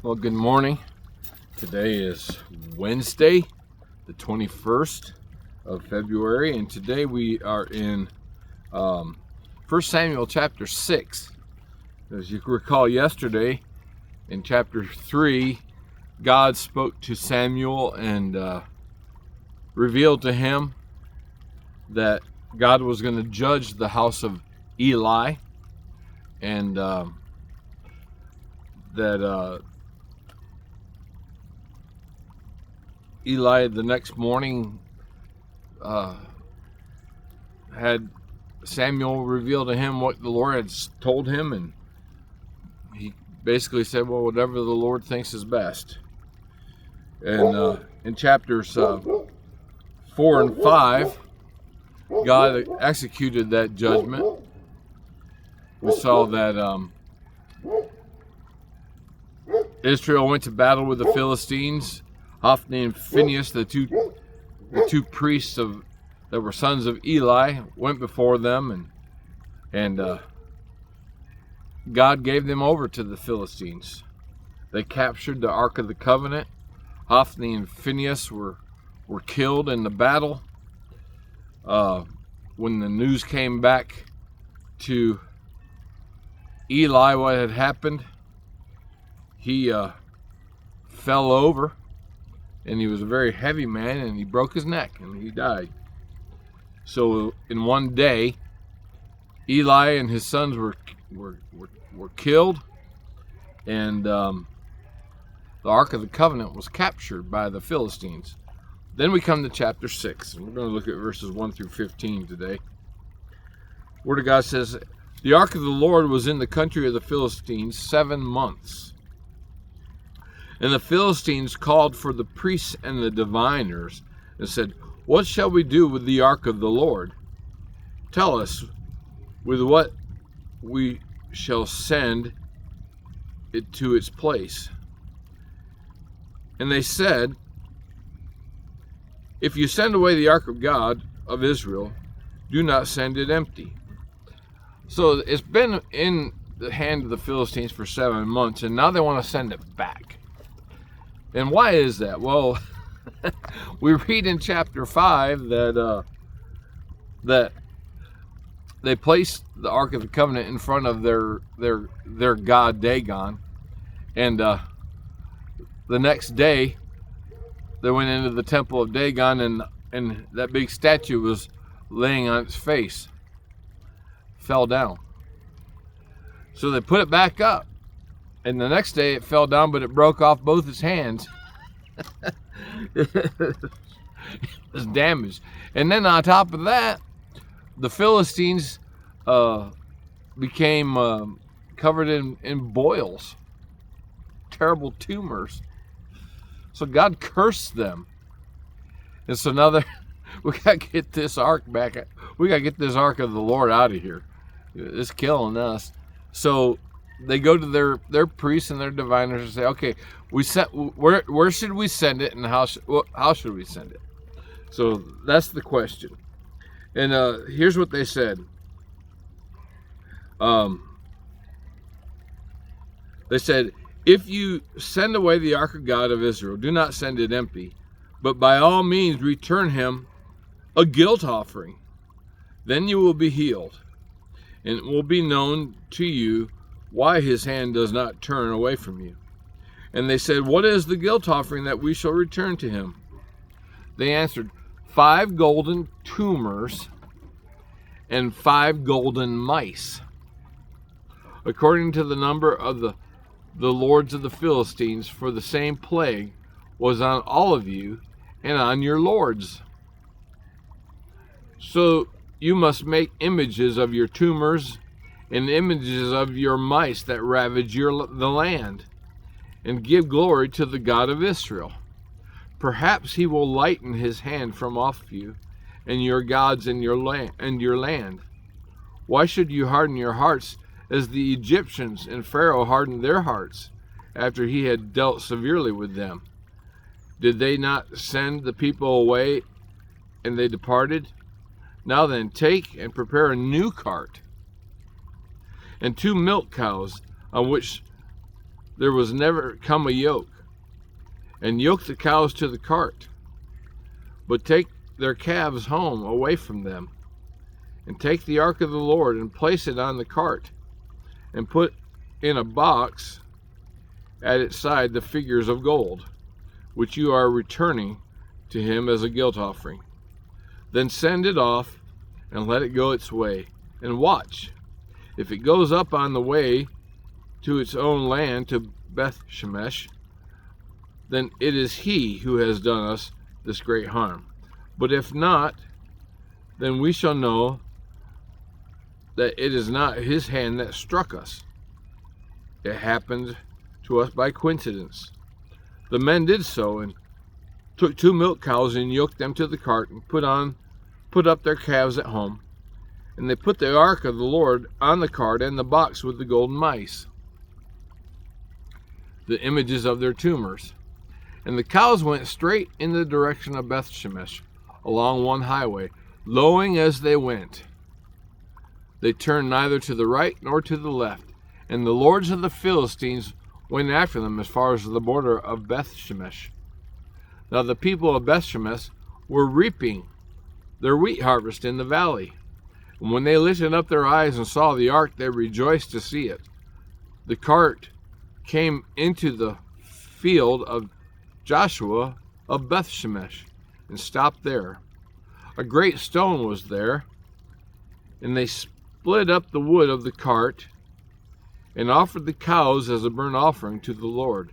Well, good morning. Today is Wednesday, the 21st of February, and today we are in 1 Samuel chapter 6. As you recall, yesterday in chapter 3, God spoke to Samuel and revealed to him that God was going to judge the house of Eli, and that Eli the next morning had Samuel reveal to him what the Lord had told him, and he basically said, well, whatever the Lord thinks is best. And in chapters 4 and 5, God executed that judgment. We saw that Israel went to battle with the Philistines. Hophni and Phinehas, the two priests that were sons of Eli, went before them, and God gave them over to the Philistines. They captured the Ark of the Covenant. Hophni and Phinehas were killed in the battle. When the news came back to Eli what had happened, he fell over, and he was a very heavy man, and he broke his neck and he died. So in one day, Eli and his sons were killed, and the Ark of the Covenant was captured by the Philistines. Then we come to chapter 6, and we're going to look at verses 1 through 15 today. Word of God says, the Ark of the Lord was in the country of the Philistines 7 months. And the Philistines called for the priests and the diviners and said, what shall we do with the Ark of the Lord? Tell us with what we shall send it to its place. And they said, if you send away the Ark of God of Israel, do not send it empty. So it's been in the hand of the Philistines for 7 months, and now they want to send it back. And why is that? Well, we read in chapter 5 that they placed the Ark of the Covenant in front of their god Dagon, and the next day they went into the temple of Dagon, and that big statue was laying on its face, fell down. So they put it back up, and the next day it fell down, but it broke off both its hands. It was damaged. And then on top of that, the Philistines became covered in boils, terrible tumors. So God cursed them. And so now we got to get this ark back. We got to get this Ark of the Lord out of here. It's killing us. So they go to their priests and their diviners and say, okay, where should we send it, and how should we send it? So that's the question. And here's what they said. They said, if you send away the Ark of God of Israel, do not send it empty, but by all means return him a guilt offering. Then you will be healed, and it will be known to you why his hand does not turn away from you. And they said, what is the guilt offering that we shall return to him? They answered, 5 golden tumors and 5 golden mice, according to the number of the lords of the Philistines, for the same plague was on all of you and on your lords. So you must make images of your tumors and images of your mice that ravage the land, and give glory to the God of Israel. Perhaps he will lighten his hand from off you and your gods and your land. Why should you harden your hearts as the Egyptians and Pharaoh hardened their hearts after he had dealt severely with them? Did they not send the people away and they departed? Now then, take and prepare a new cart and 2 milk cows on which there was never come a yoke, and yoke the cows to the cart, but take their calves home away from them, and take the ark of the Lord and place it on the cart, and put in a box at its side the figures of gold, which you are returning to him as a guilt offering. Then send it off and let it go its way, and watch. If it goes up on the way to its own land, to Beth Shemesh, then it is he who has done us this great harm. But if not, then we shall know that it is not his hand that struck us. It happened to us by coincidence. The men did so, and took 2 milk cows and yoked them to the cart, and put up their calves at home. And they put the ark of the Lord on the cart and the box with the golden mice, the images of their tumors. And the cows went straight in the direction of Beth Shemesh, along one highway, lowing as they went. They turned neither to the right nor to the left. And the lords of the Philistines went after them as far as the border of Beth Shemesh. Now the people of Beth Shemesh were reaping their wheat harvest in the valley. And when they lifted up their eyes and saw the ark, they rejoiced to see it. The cart came into the field of Joshua of Beth Shemesh and stopped there. A great stone was there, and they split up the wood of the cart and offered the cows as a burnt offering to the Lord.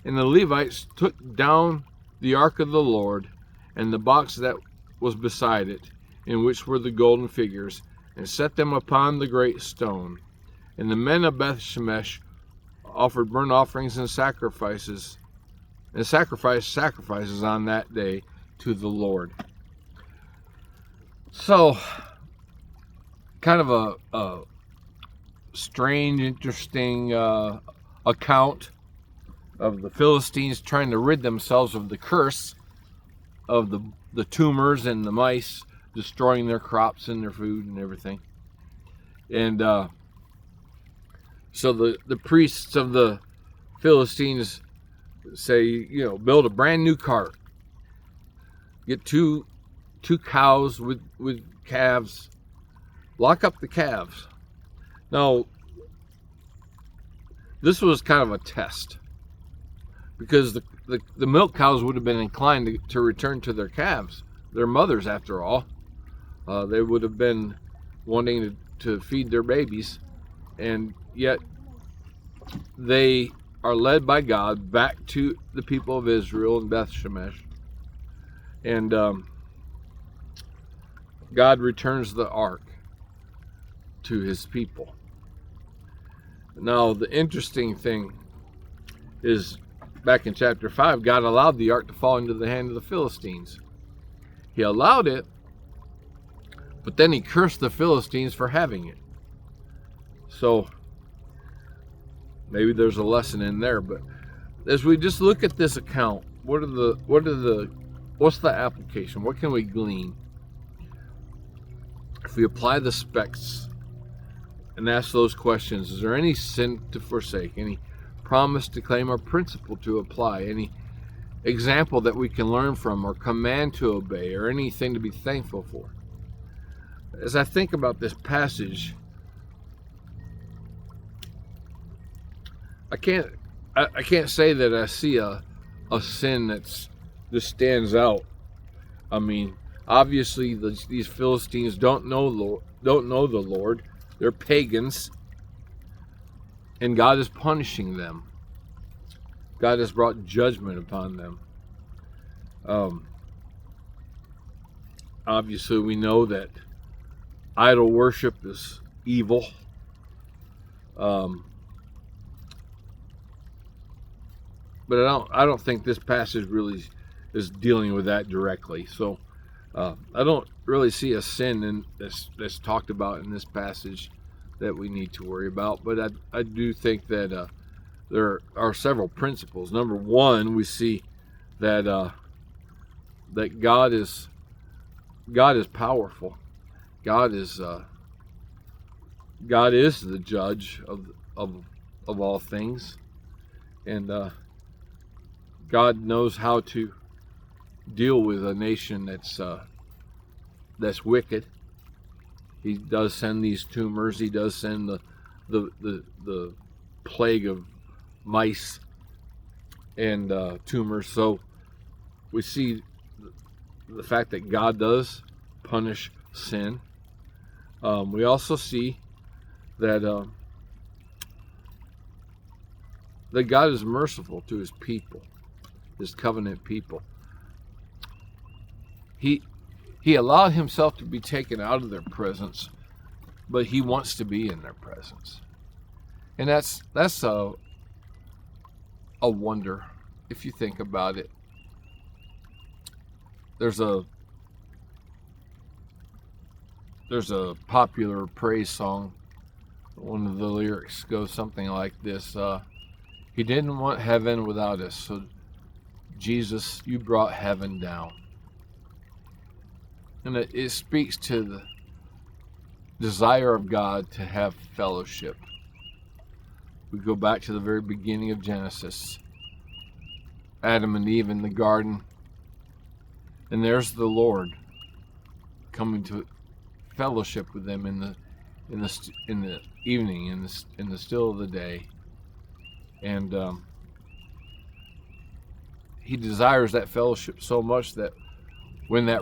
And the Levites took down the ark of the Lord and the box that was beside it, in which were the golden figures, and set them upon the great stone. And the men of Beth Shemesh offered burnt offerings and sacrificed sacrifices on that day to the Lord. So, kind of a strange, interesting account of the Philistines trying to rid themselves of the curse of the tumors and the mice destroying their crops and their food and everything. And so the priests of the Philistines say, build a brand new cart, get two cows with calves, lock up the calves. Now, this was kind of a test, because the milk cows would have been inclined to return to their calves, their mothers after all. They would have been wanting to feed their babies, and yet they are led by God back to the people of Israel in Beth Shemesh, and God returns the ark to his people. Now, the interesting thing is, back in chapter 5, God allowed the ark to fall into the hand of the Philistines. He allowed it, but then he cursed the Philistines for having it. So maybe there's a lesson in there. But as we just look at this account, what's the application? What can we glean? If we apply the specs and ask those questions, is there any sin to forsake, any promise to claim, or principle to apply, any example that we can learn from, or command to obey, or anything to be thankful for? As I think about this passage, I can't say that I see a sin that stands out. I mean, obviously these Philistines don't know the Lord. They're pagans, and God is punishing them. God has brought judgment upon them. Obviously, we know that idol worship is evil. But I don't think this passage really is dealing with that directly. So I don't really see a sin that's talked about in this passage that we need to worry about. But I do think that there are several principles. Number one, we see that that God is powerful. God is the judge of all things. And God knows how to deal with a nation that's wicked. He does send these tumors. He does send the plague of mice and tumors. So we see the fact that God does punish sin. We also see that that God is merciful to his people, his covenant people. He allowed himself to be taken out of their presence, but he wants to be in their presence. And that's a wonder if you think about it. There's a popular praise song. One of the lyrics goes something like this: he didn't want heaven without us, so Jesus, you brought heaven down. And it speaks to the desire of God to have fellowship. We go back to the very beginning of Genesis. Adam and Eve in the garden. And there's the Lord coming to fellowship with them in the evening, in the still of the day. And he desires that fellowship so much that when that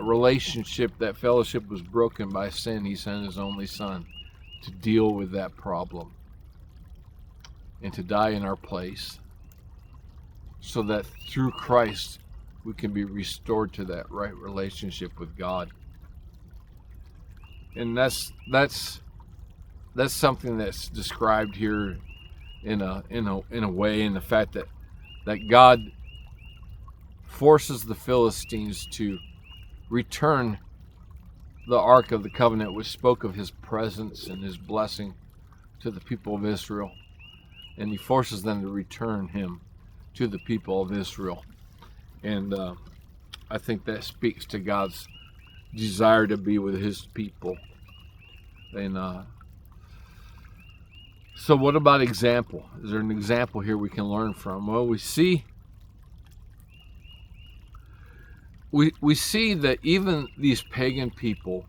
fellowship was broken by sin, he sent his only son to deal with that problem and to die in our place, so that through Christ we can be restored to that right relationship with God. And that's something that's described here in a way, in the fact that God forces the Philistines to return the Ark of the Covenant, which spoke of his presence and his blessing to the people of Israel. And he forces them to return him to the people of Israel. And I think that speaks to God's desire to be with his people. And so what about example? Is there an example here we can learn from? Well, we see that even these pagan people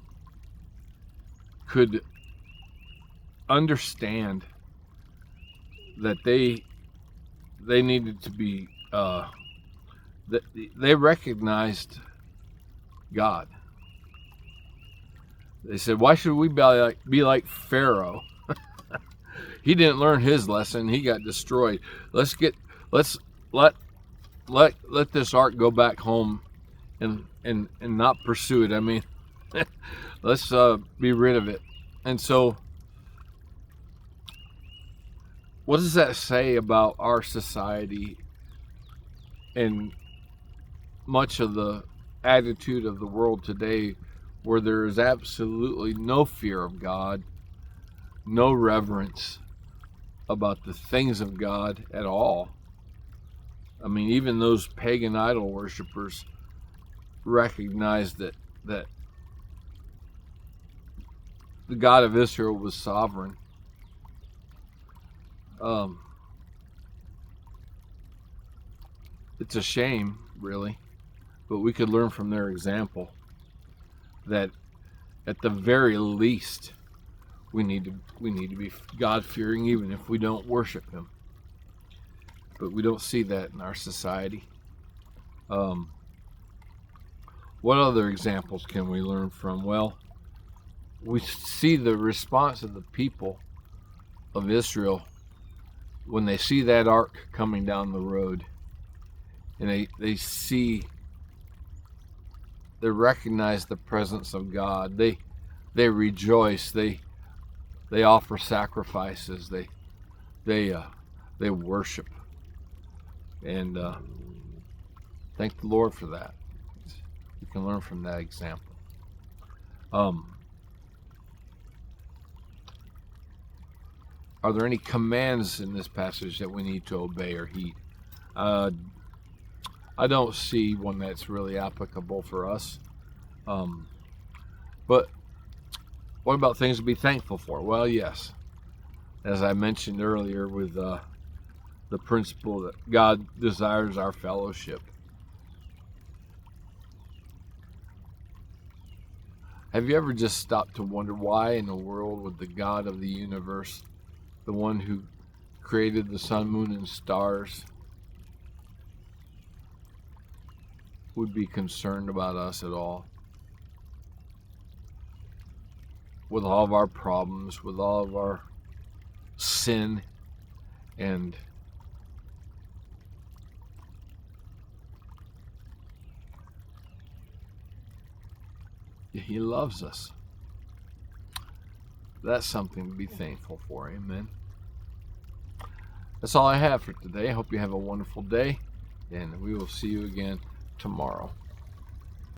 could understand that they needed to be that they recognized God. They said, why should we be like Pharaoh? He didn't learn his lesson. He got destroyed. Let's let this ark go back home and not pursue it. I mean, let's be rid of it. And so what does that say about our society and much of the attitude of the world today, where there is absolutely no fear of God, no reverence about the things of God at all? I mean, even those pagan idol worshipers recognized that the God of Israel was sovereign. It's a shame, really, but we could learn from their example that at the very least we need to be God-fearing, even if we don't worship him. But we don't see that in our society. What other examples can we learn from? Well, we see the response of the people of Israel when they see that ark coming down the road, and they recognize the presence of God. They rejoice. They offer sacrifices. They worship, and thank the Lord for that. We can learn from that example. Are there any commands in this passage that we need to obey or heed? I don't see one that's really applicable for us. But what about things to be thankful for? Well, yes. As I mentioned earlier with the principle that God desires our fellowship. Have you ever just stopped to wonder why in the world would the God of the universe, the one who created the sun, moon, and stars, would be concerned about us at all? With all of our problems, with all of our sin, and He loves us. That's something to be thankful for. Amen. That's all I have for today. I hope you have a wonderful day, and we will see you again tomorrow.